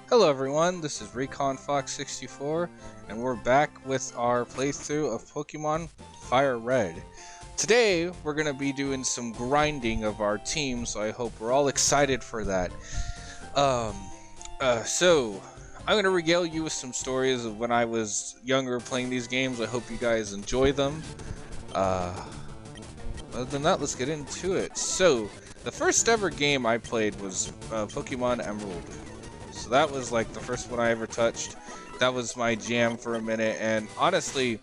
Hello everyone, this is Recon Fox 64 and we're back with our playthrough of Pokemon Firered. Today we're going to be doing some grinding of our team, so I hope we're all excited for that. So I'm going to regale you with some stories of when I was younger playing these games. I hope you guys enjoy them. Other than that, let's get into it. So the first ever game I played was Pokemon Emerald. So that was like the first one I ever touched. That was my jam for a minute, and honestly,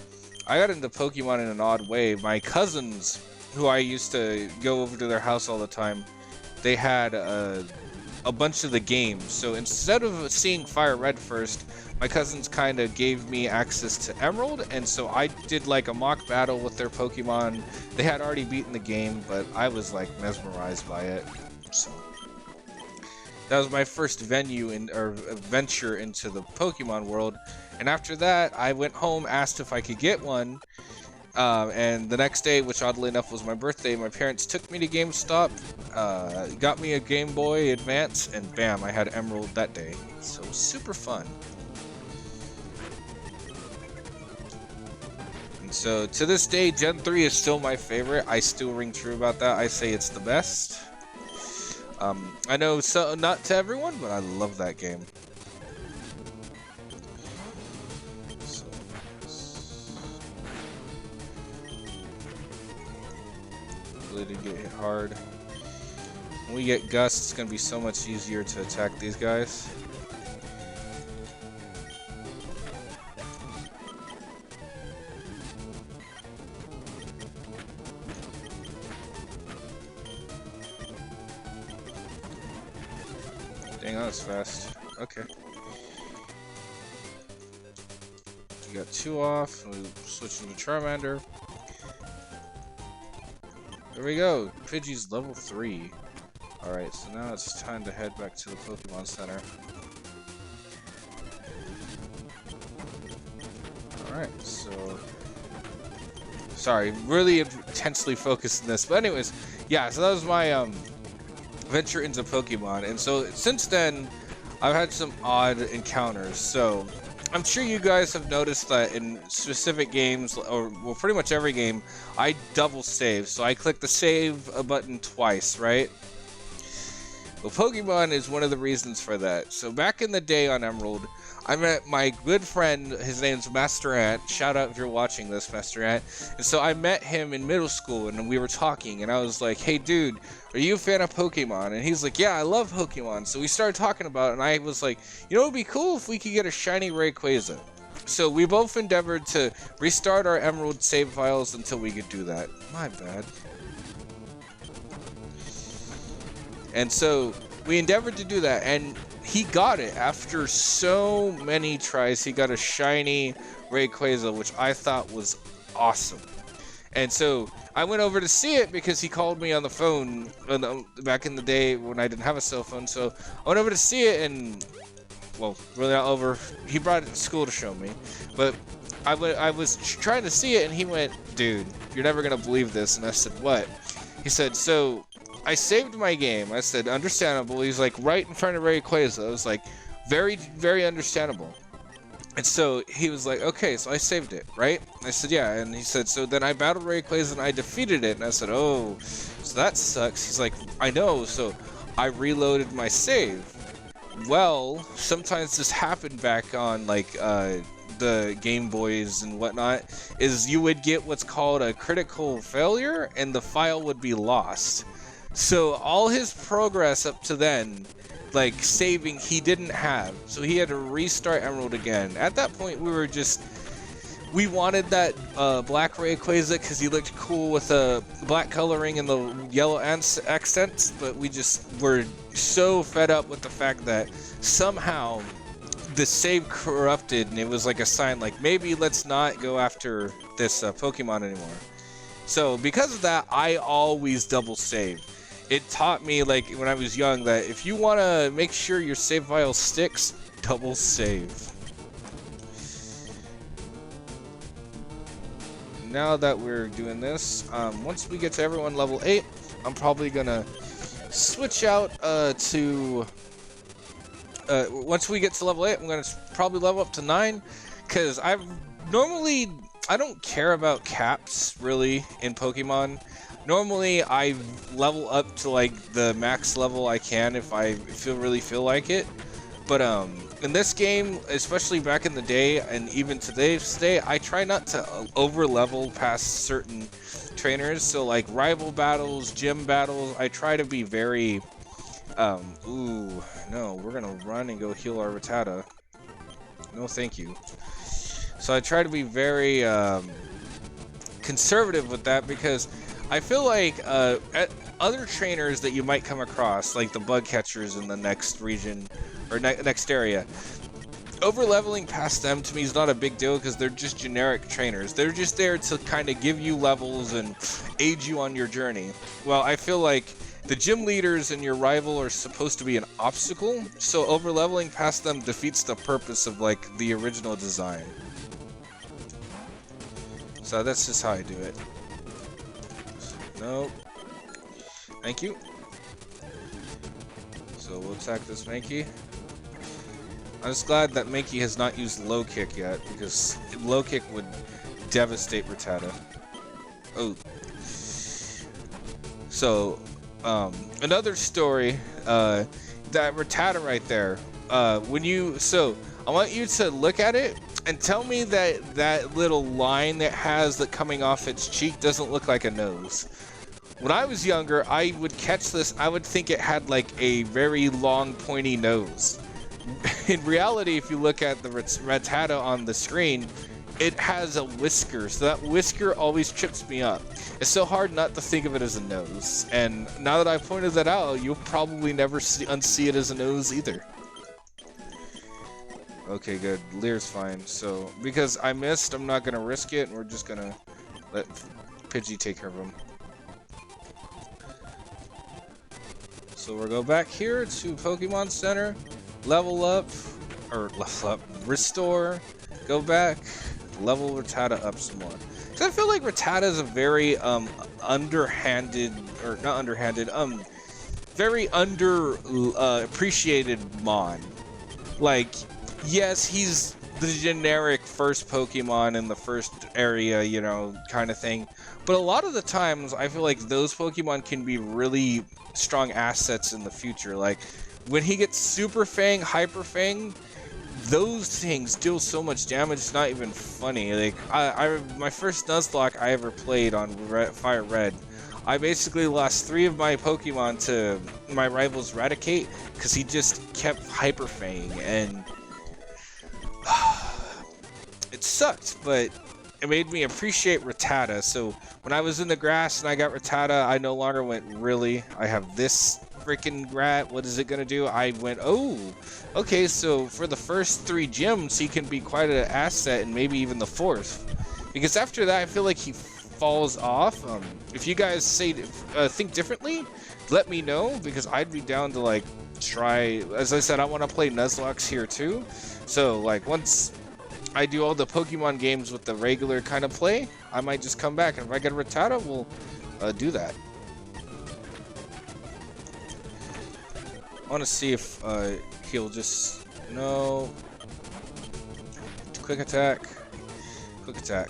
I got into Pokemon in an odd way. My cousins, who I used to go over to their house all the time, they had a bunch of the games. So instead of seeing Fire Red first, my cousins kind of gave me access to Emerald, and so I did like a mock battle with their Pokemon. They had already beaten the game, but I was like mesmerized by it. So that was my first venture into the Pokemon world, and after that, I went home, asked if I could get one, and the next day, which oddly enough was my birthday, my parents took me to GameStop, got me a Game Boy Advance, and bam, I had Emerald that day. So super fun. And so to this day, Gen 3 is still my favorite. I still ring true about that. I say it's the best. I know not to everyone, but I love that game. So, really did get hit hard. When we get Gust, it's going to be so much easier to attack these guys. Dang, that was fast. Okay. We got 2 off. We switch into Charmander. There we go. Pidgey's level 3. Alright, so now it's time to head back to the Pokemon Center. Alright, so... Sorry, really intensely focused on this. But anyways, yeah, so that was my, venture into Pokemon, and so since then I've had some odd encounters. So I'm sure you guys have noticed that in specific games, or well, pretty much every game, I double save. So I click the save button twice, right? Well, Pokemon is one of the reasons for that. So back in the day on Emerald, I met my good friend, his name's Master Ant. Shout out if you're watching this, Master Ant. And so I met him in middle school, and we were talking, and I was like, hey dude, are you a fan of Pokemon? And he's like, yeah, I love Pokemon. So we started talking about it, and I was like, you know, it would be cool if we could get a shiny Rayquaza. So we both endeavored to restart our Emerald save files until we could do that. My bad. And so we endeavored to do that, and he got it after so many tries. He got a shiny Rayquaza, which I thought was awesome. And so I went over to see it because he called me on the phone back in the day when I didn't have a cell phone. So I went over to see it, and well, really not over. He brought it to school to show me, but I was trying to see it, and he went, dude, you're never gonna believe this. And I said, what? He said, so I saved my game. I said, understandable. He's like, right in front of Rayquaza. I was like, very, very understandable. And so he was like, okay, so I saved it, right? I said, yeah. And he said, so then I battled Rayquaza and I defeated it. And I said, oh, so that sucks. He's like, I know. So I reloaded my save. Well, sometimes this happened back on like the Game Boys and whatnot, is you would get what's called a critical failure and the file would be lost. So all his progress up to then, like saving, he didn't have. So he had to restart Emerald again. At that point, we wanted that black Rayquaza because he looked cool with the black coloring and the yellow accents, but we just were so fed up with the fact that somehow the save corrupted, and it was like a sign like, maybe let's not go after this Pokemon anymore. So because of that, I always double save. It taught me, like, when I was young, that if you want to make sure your save file sticks, double save. Now that we're doing this, once we get to everyone level 8, I'm probably gonna switch out to once we get to level 8, I'm gonna probably level up to 9, because I don't care about caps really in Pokemon. Normally I level up to like the max level I can if I really feel like it. But in this game, especially back in the day and even today's day, I try not to over level past certain trainers. So like rival battles, gym battles, I try to be very ooh, no, we're gonna run and go heal our Rattata. No thank you. So I try to be very conservative with that, because I feel like other trainers that you might come across, like the bug catchers in the next region or next area, over leveling past them to me is not a big deal, because they're just generic trainers. They're just there to kind of give you levels and aid you on your journey. Well, I feel like the gym leaders and your rival are supposed to be an obstacle, so over leveling past them defeats the purpose of like the original design. So that's just how I do it. Nope. Thank you. So we'll attack this Mankey. I'm just glad that Mankey has not used low kick yet, because low kick would devastate Rattata. Oh. So, another story, that Rattata right there, so I want you to look at it and tell me that little line that has that coming off its cheek doesn't look like a nose. When I was younger, I would catch this, I would think it had like a very long pointy nose. In reality, if you look at the Rattata on the screen, it has a whisker, so that whisker always trips me up. It's so hard not to think of it as a nose, and now that I've pointed that out, you'll probably never unsee it as a nose either. Okay, good. Lear's fine. So, because I missed, I'm not going to risk it, and we're just going to let Pidgey take care of him. So we'll go back here to Pokemon Center, level up, restore, go back, level Rattata up some more. Because I feel like Rattata is a very underhanded, or not underhanded, very appreciated Mon. Like, yes, he's the generic first Pokemon in the first area, you know, kind of thing. But a lot of the times, I feel like those Pokemon can be really strong assets in the future. Like, when he gets Super Fang, Hyper Fang, those things deal so much damage, it's not even funny. Like, my first Nuzlocke I ever played on Firered, I basically lost 3 of my Pokemon to my rival's Raticate, because he just kept Hyper Fang, and it sucked, but it made me appreciate Rattata. So when I was in the grass and I got Rattata, I no longer went, really? I have this freaking rat, what is it gonna do? I went, oh, okay, so for the first 3 gyms, he can be quite an asset, and maybe even the 4th. Because after that, I feel like he falls off. If you guys think differently, let me know, because I'd be down to like try. As I said, I want to play Nuzlocke here too. So like once I do all the Pokemon games with the regular kind of play, I might just come back, and if I get a Rattata, we'll do that. I want to see if he'll just... No. Quick attack. Quick attack.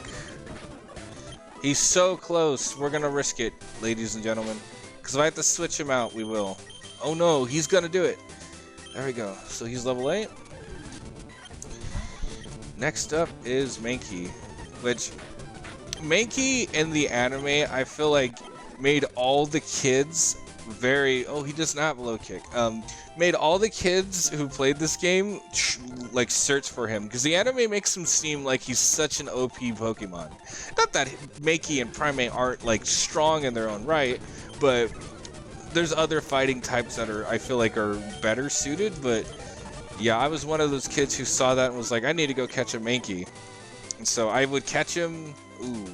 He's so close. We're going to risk it, ladies and gentlemen. Because if I have to switch him out, we will. Oh no, he's going to do it. There we go. So he's level 8. Next up is Mankey, which Mankey in the anime, I feel like made all the kids very... Oh, he does not have a low kick. Made all the kids who played this game like search for him, because the anime makes him seem like he's such an OP Pokemon. Not that Mankey and Primate aren't like strong in their own right, but there's other fighting types that I feel like are better suited. But yeah, I was one of those kids who saw that and was like, I need to go catch a Mankey. And so I would catch him. Ooh.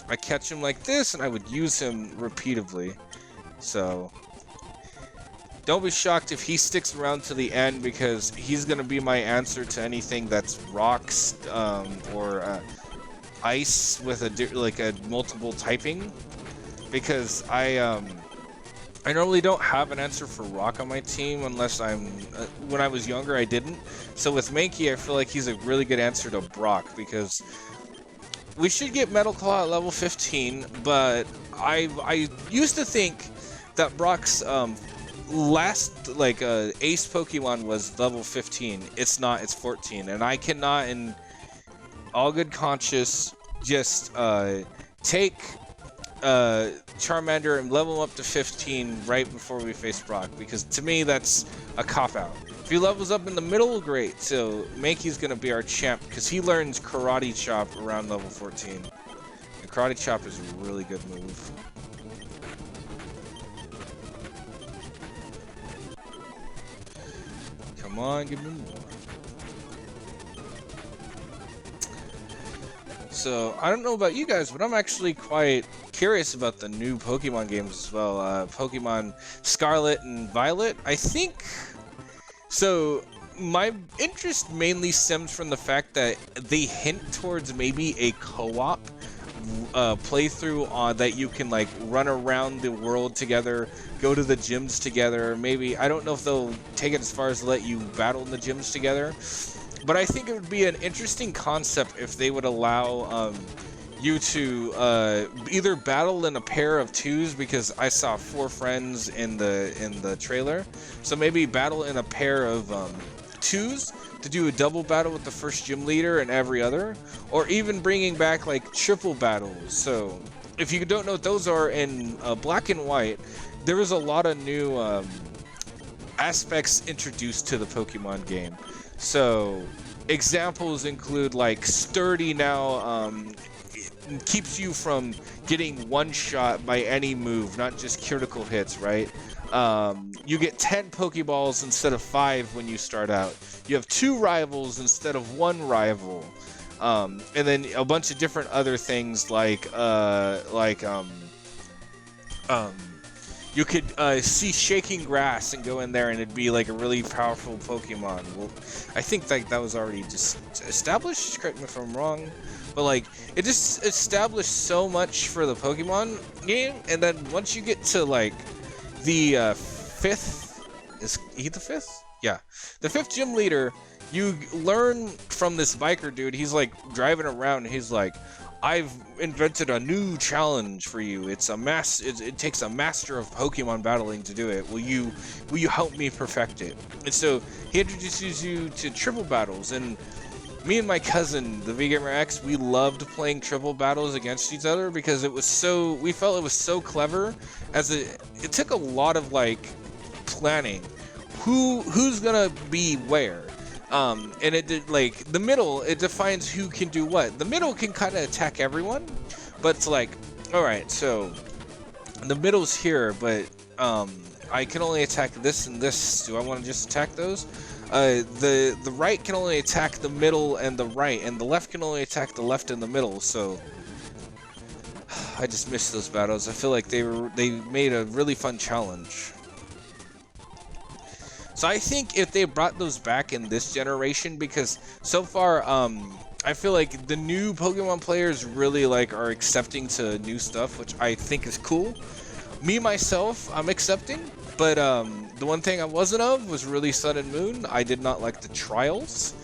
I catch him like this, and I would use him repeatedly. So don't be shocked if he sticks around to the end, because he's going to be my answer to anything that's rocks or ice with a multiple typing. Because I I normally don't have an answer for Rock on my team unless I'm... when I was younger, I didn't. So with Mankey, I feel like he's a really good answer to Brock, because we should get Metal Claw at level 15, but I used to think that Brock's last ace Pokemon was level 15. It's not, it's 14, and I cannot in all good conscience just take Charmander and level him up to 15 right before we face Brock, because to me that's a cop-out. If he levels up in the middle, great. So Mankey's gonna be our champ because he learns Karate Chop around level 14. And Karate Chop is a really good move. Come on, give me more. So, I don't know about you guys, but I'm actually quite curious about the new Pokemon games as well. Pokemon Scarlet and Violet, I think. So, my interest mainly stems from the fact that they hint towards maybe a co-op playthrough that you can like run around the world together, go to the gyms together. Maybe, I don't know if they'll take it as far as to let you battle in the gyms together. But I think it would be an interesting concept if they would allow you to either battle in a pair of twos, because I saw 4 friends in the trailer. So maybe battle in a pair of twos to do a double battle with the first gym leader and every other, or even bringing back like triple battles. So if you don't know what those are, in Black and White, there was a lot of new aspects introduced to the Pokemon game. So examples include like Sturdy now keeps you from getting one shot by any move, not just critical hits, right? You get 10 Pokeballs instead of 5 when you start out. You have 2 rivals instead of 1 rival. And then a bunch of different other things you could see Shaking Grass and go in there and it'd be like a really powerful Pokemon. Well, I think that was already just established, correct me if I'm wrong, but like it just established so much for the Pokemon game. And then once you get to like the 5th, is he the 5th? Yeah, the 5th gym leader, you learn from this biker dude. He's like driving around and he's like, I've invented a new challenge for you. It's a it takes a master of Pokemon battling to do it. Will you help me perfect it? And so he introduces you to triple battles, and me and my cousin, the VGamer X, we loved playing triple battles against each other because we felt it was so clever, as it took a lot of like planning. Who's gonna be where? And it did, like, the middle, it defines who can do what. The middle can kind of attack everyone, but it's like, alright, so the middle's here, but I can only attack this and this. Do I want to just attack those? The right can only attack the middle and the right, and the left can only attack the left and the middle, so I just missed those battles. I feel like they made a really fun challenge. So I think if they brought those back in this generation, because so far, I feel like the new Pokemon players really like are accepting to new stuff, which I think is cool. Me, myself, I'm accepting, but the one thing I wasn't of was really Sun and Moon. I did not like the trials.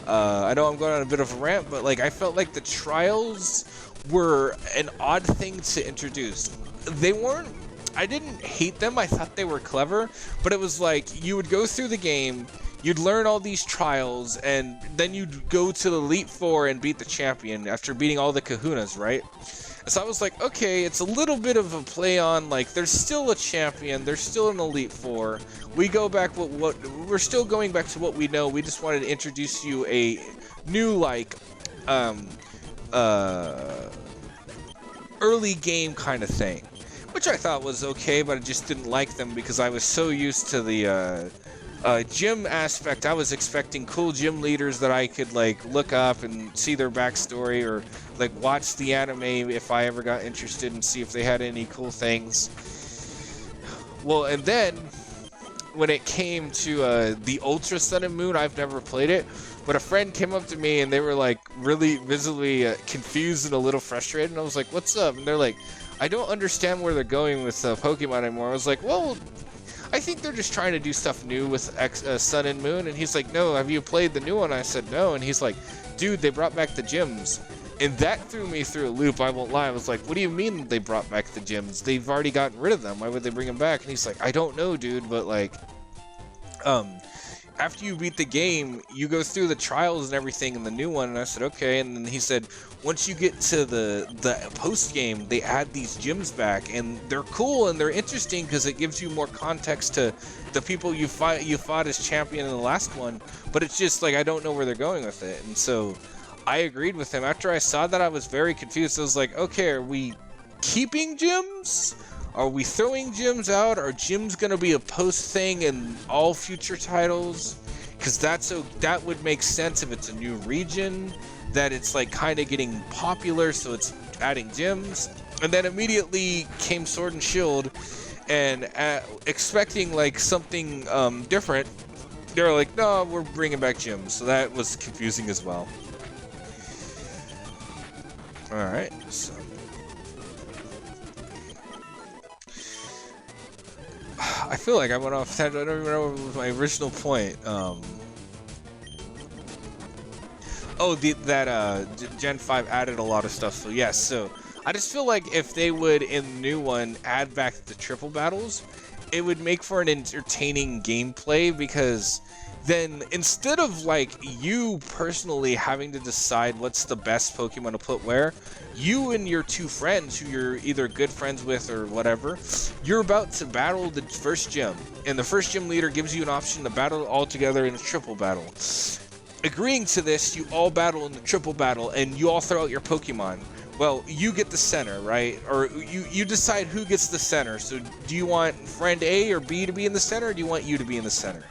I know I'm going on a bit of a rant, but like I felt like the trials were an odd thing to introduce. They weren't, I didn't hate them, I thought they were clever, but it was like, you would go through the game, you'd learn all these trials, and then you'd go to the Elite Four and beat the champion after beating all the kahunas, right? So I was like, okay, it's a little bit of a play on, like, there's still a champion, there's still an Elite Four, we go back, we're still going back to what we know, we just wanted to introduce you a new, like, early game kind of thing. Which I thought was okay, but I just didn't like them because I was so used to the gym aspect. I was expecting cool gym leaders that I could like look up and see their backstory, or like watch the anime if I ever got interested and see if they had any cool things. Well, and then when it came to the Ultra Sun and Moon, I've never played it, but a friend came up to me and they were like really visibly confused and a little frustrated, and I was like, what's up? And they're like, I don't understand where they're going with Pokemon anymore. I was like, well, I think they're just trying to do stuff new with Sun and Moon. And he's like, no, have you played the new one? I said, no. And he's like, dude, they brought back the gyms. And that threw me through a loop, I won't lie. I was like, what do you mean they brought back the gyms? They've already gotten rid of them. Why would they bring them back? And he's like, I don't know, dude, but like, after you beat the game, you go through the trials and everything in the new one. And I said, okay. And then he said, once you get to the post game, they add these gyms back, and they're cool and they're interesting because it gives you more context to the people you fought as champion in the last one. But it's just like, I don't know where they're going with it. And so I agreed with him. After I saw that, I was very confused. I was like, okay, are we keeping gyms? Are we throwing gyms out? Are gyms going to be a post thing in all future titles? Because that would make sense if it's a new region, that it's like kind of getting popular, so it's adding gyms. And then immediately came Sword and Shield, and expecting like something different, they're like, no, we're bringing back gyms. So that was confusing as well. Alright, so I feel like I went off. I don't even know what was my original point. Oh, Gen 5 added a lot of stuff. So yes, so I just feel like if they would in the new one add back the triple battles, it would make for an entertaining gameplay, because then instead of like you personally having to decide what's the best Pokemon to put where, you and your two friends who you're either good friends with or whatever, you're about to battle the first gym, and the first gym leader gives you an option to battle all together in a triple battle. Agreeing to this, you all battle in the triple battle and you all throw out your Pokemon. Well, you get the center, right? Or you decide who gets the center. So do you want friend A or B to be in the center, or do you want you to be in the center?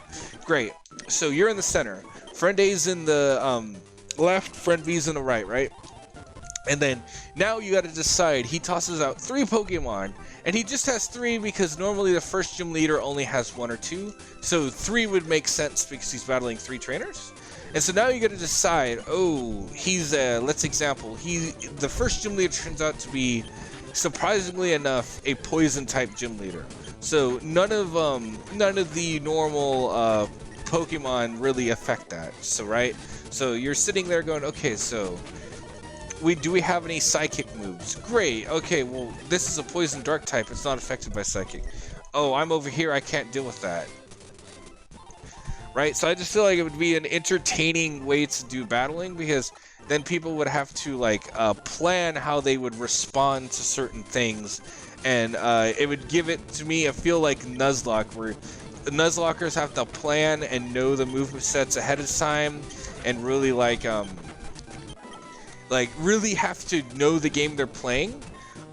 Great. So you're in the center. Friend A's in the left, friend B's in the right? And then now you got to decide. He tosses out 3 Pokemon, and he just has 3 because normally the first gym leader only has 1 or 2. So 3 would make sense because he's battling 3 trainers. And so now you got to decide. Oh, he's let's example. The first gym leader turns out to be, surprisingly enough, a poison type gym leader. So none of the normal Pokemon really affect that. So right. So you're sitting there going, okay, so do we have any psychic moves? Great. Okay, well, this is a poison dark type. It's not affected by psychic. Oh, I'm over here. I can't deal with that. Right? So I just feel like it would be an entertaining way to do battling, because then people would have to like plan how they would respond to certain things, and it would give it to me a feel like Nuzlocke, where the Nuzlockers have to plan and know the movement sets ahead of time, and really like really have to know the game they're playing.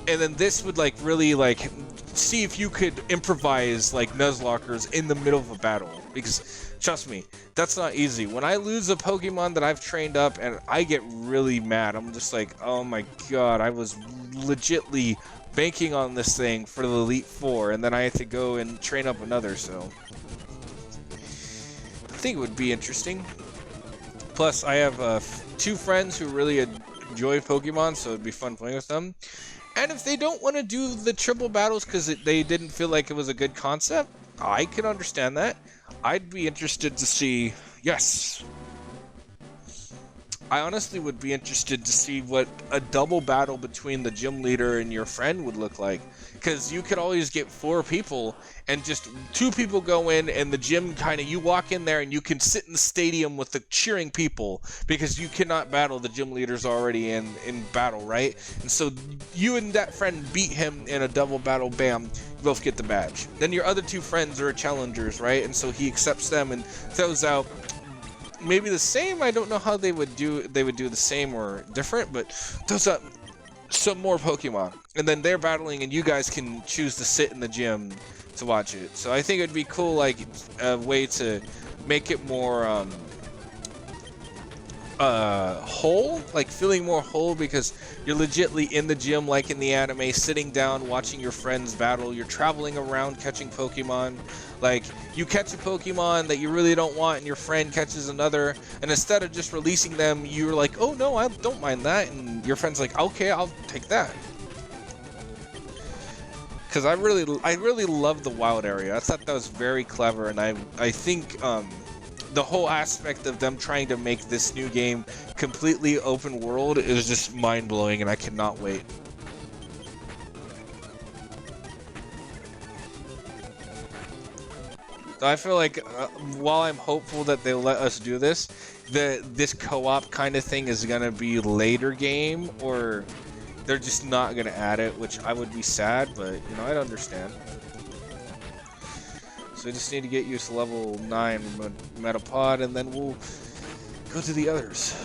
And then this would like really like see if you could improvise like Nuzlockers in the middle of a battle, because trust me, that's not easy. When I lose a Pokemon that I've trained up, and I get really mad, I'm just like, oh my god, I was legitly banking on this thing for the Elite Four, and then I had to go and train up another. So I think it would be interesting. Plus, I have 2 friends who really enjoy Pokemon, so it'd be fun playing with them. And if they don't want to do the triple battles because they didn't feel like it was a good concept, I can understand that. I'd be interested to see, yes. I honestly would be interested to see what a double battle between the gym leader and your friend would look like. Because you could always get 4 people, and just 2 people go in, and the gym kind of, you walk in there and you can sit in the stadium with the cheering people, because you cannot battle, the gym leader's already in battle, right? And so you and that friend beat him in a double battle, bam, you both get the badge. Then your other 2 friends are challengers, right? And so he accepts them and throws out maybe the same. I don't know how they would do the same or different, but throws out some more Pokemon, and then they're battling, and you guys can choose to sit in the gym to watch it. So I think it'd be cool, like a way to make it more whole, like feeling more whole, because you're legitly in the gym, like in the anime, sitting down watching your friends battle. You're traveling around catching Pokemon. Like, you catch a Pokemon that you really don't want, and your friend catches another, and instead of just releasing them, you're like, oh no, I don't mind that, and your friend's like, okay, I'll take that. because I really love the wild area. I thought that was very clever, and I think the whole aspect of them trying to make this new game completely open world is just mind blowing, and I cannot wait. So I feel like while I'm hopeful that they'll let us do this, this co-op kind of thing is gonna be later game, or they're just not gonna add it, which I would be sad, but you know, I'd understand. So we just need to get used to level 9 Metapod, and then we'll go to the others.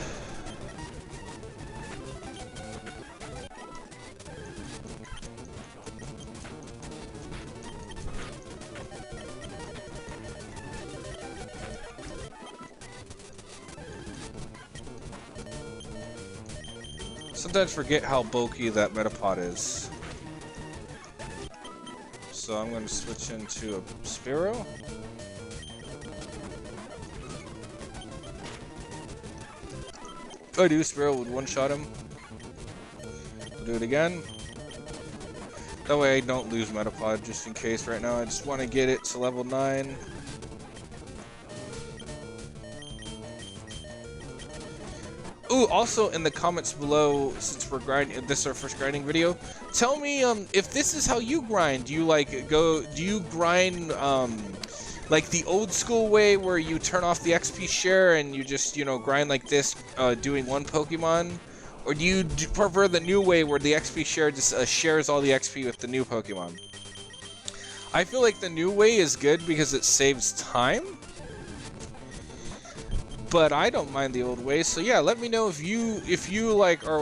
Sometimes forget how bulky that Metapod is. So I'm going to switch into a Spearow. If I do, Spearow would one-shot him. We'll do it again. That way I don't lose Metapod, just in case right now. I just want to get it to level 9. Ooh, also in the comments below, since we're grinding, this is our first grinding video, tell me if this is how you grind. Do you grind like the old school way where you turn off the XP share and you just, you know, grind like this, doing one Pokemon? Or do you prefer the new way where the XP share just shares all the XP with the new Pokemon? I feel like the new way is good because it saves time. But I don't mind the old way, so yeah, let me know if you like are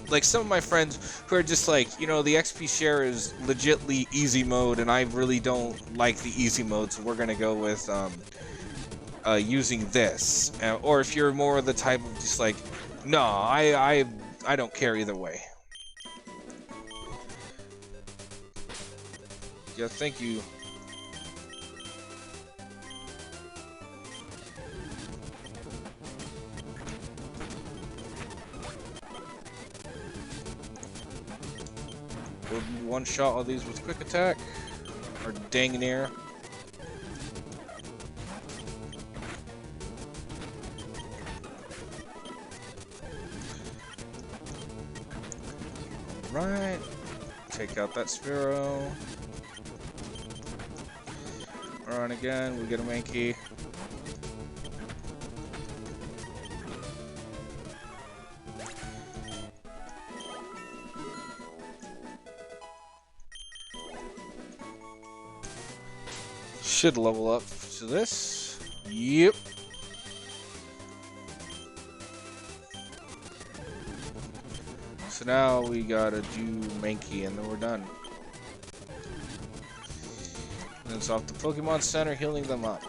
like some of my friends who are just like, you know, the XP share is legitly easy mode, and I really don't like the easy mode, so we're gonna go with using this. Or if you're more of the type of just like, no, I don't care either way. Yeah, thank you. We'll one-shot all these with quick attack, or dang near. Right, take out that Spearow. Run again, we get a Mankey. Should level up to this. Yep. So now we gotta do Mankey and then we're done. And it's off the Pokemon Center, healing them up.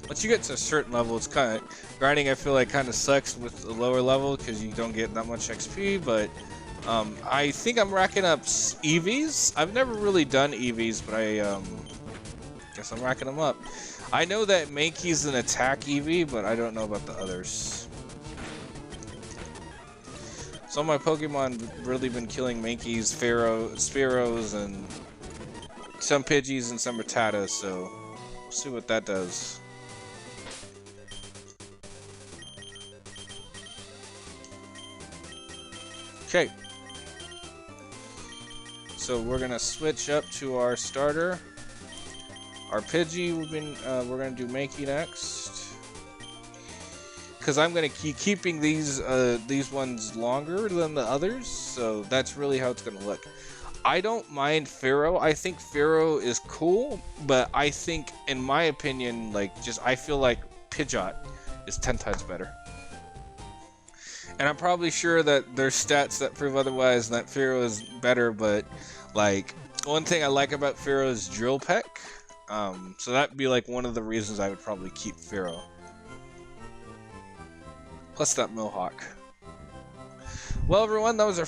Once you get to a certain level, it's kind of grinding. I feel like kind of sucks with the lower level because you don't get that much XP, but I think I'm racking up EVs. I've never really done EVs, but I guess I'm racking them up. I know that Mankey's an attack EV, but I don't know about the others. Some of my Pokemon really been killing Mankeys, Spearows, and some Pidgeys and some Rattatas, so we'll see what that does. Okay. So we're gonna switch up to our starter. Our Pidgey, we're gonna do Mankey next, because I'm gonna keep keeping these ones longer than the others. So that's really how it's gonna look. I don't mind Pharaoh. I think Pharaoh is cool, but I think, in my opinion, I feel like Pidgeot is 10 times better. And I'm probably sure that there's stats that prove otherwise, and that Pharaoh is better, but like, one thing I like about Pharaoh is Drill Peck. So that'd be like one of the reasons I would probably keep Pharaoh. Plus that Mohawk. Well, everyone, that was our